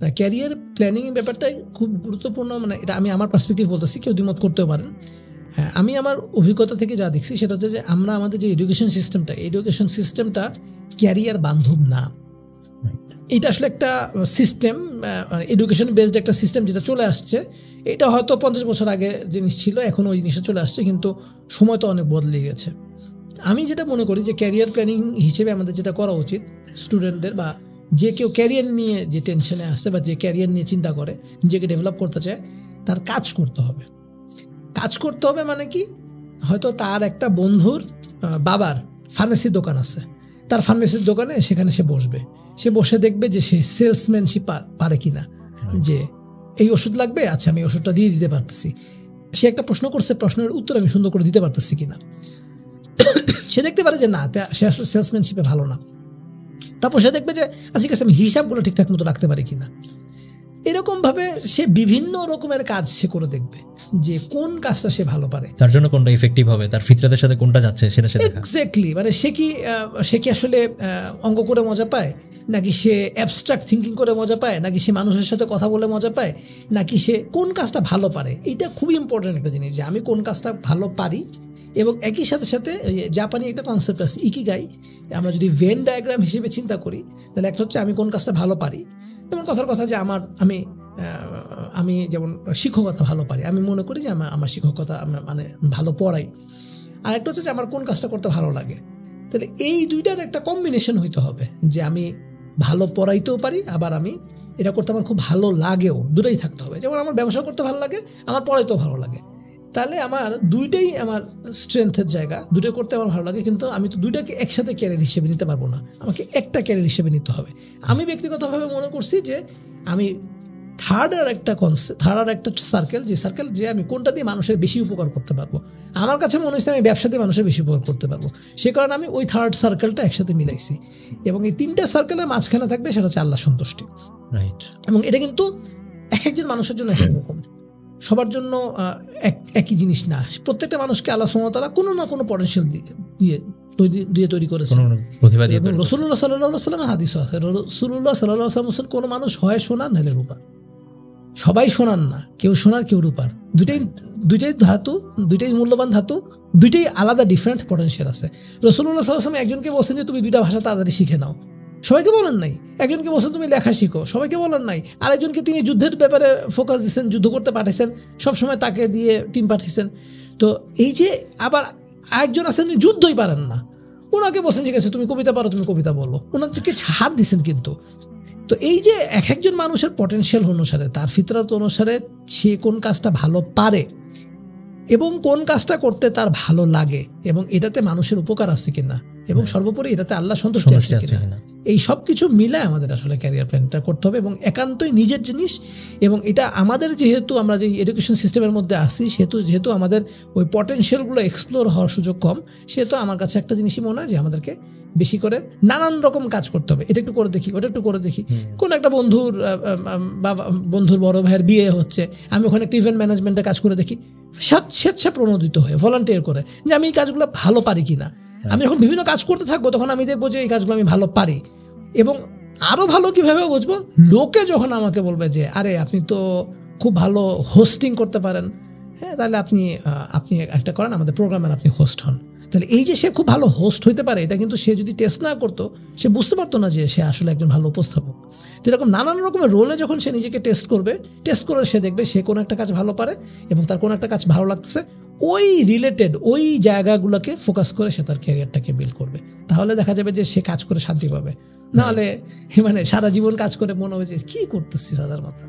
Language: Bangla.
ক্যারিয়ার প্ল্যানিং ব্যাপারটা খুব গুরুত্বপূর্ণ, মানে এটা আমি আমার পার্সপেক্টিভ বলতেছি, কেউ দ্বিমত করতেও পারেন। হ্যাঁ, আমি আমার অভিজ্ঞতা থেকে যা দেখছি সেটা হচ্ছে যে আমরা আমাদের যে এডুকেশন সিস্টেমটা ক্যারিয়ার বান্ধব না। এটা আসলে একটা সিস্টেম, এডুকেশন বেসড একটা সিস্টেম যেটা চলে আসছে। এটা হয়তো 50 বছর আগে জিনিস ছিল, এখন ওই জিনিসটা চলে আসছে, কিন্তু সময় তো অনেক বদলে গেছে। আমি যেটা মনে করি যে ক্যারিয়ার প্ল্যানিং হিসেবে আমাদের যেটা করা উচিত স্টুডেন্টদের, বা যে কেউ ক্যারিয়ার নিয়ে যে টেনশনে আসছে বা যে ক্যারিয়ার নিয়ে চিন্তা করে, নিজেকে ডেভেলপ করতে চায়, তার কাজ করতে হবে। কাজ করতে হবে মানে কি, হয়তো তার একটা বন্ধুর বাবার ফার্মেসির দোকান আছে, তার ফার্মেসির দোকানে সেখানে সে বসবে, সে বসে দেখবে যে সে সেলসম্যানশিপ পারে কিনা, যে এই ওষুধ লাগবে, আচ্ছা আমি ওষুধটা দিয়ে দিতে পারতেছি। সে একটা প্রশ্ন করছে, প্রশ্নের উত্তর আমি সুন্দর করে দিতে পারতেছি কিনা। সে দেখতে পারে যে না, সে আসলে সেলসম্যানশিপে ভালো না। তারপর সে দেখবে যে ঠিক আছে আমি হিসাবগুলো ঠিকঠাক মতো রাখতে পারি কিনা। এরকম ভাবে সে বিভিন্ন রকমের কাজ সে করে দেখবে যে কোন কাজটা সে ভালো পারে, তার জন্য কোনটা ইফেক্টিভ হবে, তার ফিতরাতের সাথে কোনটা যাচ্ছে সেটা সে দেখা। এক্স্যাক্টলি, মানে সে কি আসলে অঙ্ক করে মজা পায়, নাকি সে অ্যাবস্ট্রাক্ট থিঙ্কিং করে মজা পায়, নাকি সে মানুষের সাথে কথা বলে মজা পায়, নাকি সে কোন কাজটা ভালো পারে। এটা খুবই ইম্পর্টেন্ট একটা জিনিস, যে আমি কোন কাজটা ভালো পারি। এবং একই সাথে সাথে জাপানি একটা কনসেপ্ট আছে ইকিগাই, আমরা যদি ভেন ডায়াগ্রাম হিসেবে চিন্তা করি, তাহলে একটা হচ্ছে আমি কোন কাজটা ভালো পারি, যেমন কথার কথা যে আমি যেমন শিক্ষকতা ভালো পারি, আমি মনে করি যে আমার শিক্ষকতা মানে ভালো পড়াই। আর একটা হচ্ছে যে আমার কোন কাজটা করতে ভালো লাগে। তাহলে এই দুইটার একটা কম্বিনেশন হইতে হবে, যে আমি ভালো পড়াইতেও পারি, আবার আমি এটা করতে আমার খুব ভালো লাগেও, দুটোই থাকতে হবে। যেমন আমার ব্যবসা করতে ভালো লাগে, আমার পড়াইতেও ভালো লাগে, তাহলে আমার দুইটাই আমার স্ট্রেংথের জায়গা, দুটোই করতে আমার ভালো লাগে। কিন্তু আমি তো দুইটাকে একসাথে ক্যারিয়ার হিসেবে নিতে পারবো না, আমাকে একটা ক্যারিয়ার হিসেবে নিতে হবে। আমি ব্যক্তিগতভাবে মনে করছি যে আমি থার্ড আর একটা সার্কেল, যে আমি কোনটা দিয়ে মানুষের বেশি উপকার করতে পারবো। আমার কাছে মনে হচ্ছে আমি ব্যবসা দিয়ে মানুষের বেশি উপকার করতে পারবো, সে কারণে আমি ওই থার্ড সার্কেলটা একসাথে মিলাইছি। এবং এই তিনটা সার্কেলের মাঝখানে থাকবে সেটা হচ্ছে আল্লাহ সন্তুষ্টি। রাইট। এবং এটা কিন্তু এক একজন মানুষের জন্য এক রকম, সবার জন্য একই জিনিস না। প্রত্যেকটা মানুষকে আল্লাহ সুবহানাহু ওয়া তাআলা কোনো না কোনো পটেনশিয়াল দিয়ে তৈরি করেছেন। এবং রাসূলুল্লাহ সাল্লাল্লাহু আলাইহি ওয়াসাল্লামের হাদিসও আছে, রাসূলুল্লাহ সাল্লাল্লাহু আলাইহি ওয়াসাল্লাম বলেছেন, কোনো মানুষ হয় সোনা নাহলে রূপা। সবাই সোনার না, কেউ সোনার কেউ রূপার, দুইটাই ধাতু, দুইটাই মূল্যবান ধাতু, দুইটাই আলাদা ডিফারেন্ট পটেনশিয়াল আছে। রাসূলুল্লাহ সাল্লাল্লাহু আলাইহি ওয়াসাল্লাম একজনকে বলছেন যে তুমি দুইটা ভাষা তাড়াতাড়ি শিখে নাও, সবাইকে বলেন নাই। একজনকে বলছেন তুমি লেখা শিখো, সবাইকে বলেন নাই। আরেকজনকে তিনি যুদ্ধের ব্যাপারে ফোকাস দিচ্ছেন, যুদ্ধ করতে পাঠাইছেন, সবসময় তাকে দিয়ে টিম পাঠাইছেন। তো এই যে আবার আরেকজন আছেন যুদ্ধই পারেন না, ওনাকে বলছেন ঠিক আছে তুমি কবিতা পারো, তুমি কবিতা বলো, ওনাকে হাত দিচ্ছেন। কিন্তু তো এই যে এক একজন মানুষের পটেনশিয়াল অনুসারে, তার ফিতরাত অনুসারে সে কোন কাজটা ভালো পারে এবং কোন কাজটা করতে তার ভালো লাগে, এবং এটাতে মানুষের উপকার আছে কিনা, এবং সর্বোপরি এটাতে আল্লাহ সন্তুষ্টি আছে কিনা, এই সব কিছু মিলে আমাদের আসলে ক্যারিয়ার প্ল্যানটা করতে হবে। এবং একান্তই নিজের জিনিস। এবং এটা আমাদের, যেহেতু আমরা যে এডুকেশন সিস্টেমের মধ্যে আসি, যেহেতু আমাদের ওই পটেনশিয়ালগুলো এক্সপ্লোর হওয়ার সুযোগ কম, সেহেতু আমার কাছে একটা জিনিসই মনে হয় যে আমাদেরকে বেশি করে নানান রকম কাজ করতে হবে। এটা একটু করে দেখি, ওটা একটু করে দেখি। কোন একটা বন্ধুর বড় ভাইয়ের বিয়ে হচ্ছে, আমি ওখানে একটা ইভেন্ট ম্যানেজমেন্টের কাজ করে দেখি, স্বেচ্ছা প্রণোদিত হয়ে ভলান্টিয়ার করে, যে আমি এই কাজগুলো ভালো পারি কিনা। আমি যখন বিভিন্ন কাজ করতে থাকবো, তখন আমি দেখবো যে এই কাজগুলো আমি ভালো পারি। এবং আরো ভালো কিভাবে বুঝবো, লোকে যখন আমাকে বলবে যে আরে আপনি তো খুব ভালো হোস্টিং করতে পারেন, হ্যাঁ তাহলে আপনি একটা করেন, আমাদের প্রোগ্রামের আপনি হোস্ট হন। তাহলে এই যে সে খুব ভালো হোস্ট হইতে পারে, এটা কিন্তু সে যদি টেস্ট না করতো, সে বুঝতে পারতো না যে সে আসলে একজন ভালো উপস্থাপক। তো এরকম নানান রকমের রোলে যখন সে নিজেকে টেস্ট করে সে দেখবে সে কোনো একটা কাজ ভালো পারে, এবং তার কোনো একটা কাজ ভালো লাগতেছে, ওই রিলেটেড ওই জায়গাগুলোকে ফোকাস করে সে তার ক্যারিয়ারটাকে বিল্ড করবে। তাহলে দেখা যাবে যে সে কাজ করে শান্তি পাবে। নাহলে মানে সারা জীবন কাজ করে মনে হবে যে কি করতেছি সাদার মাথা।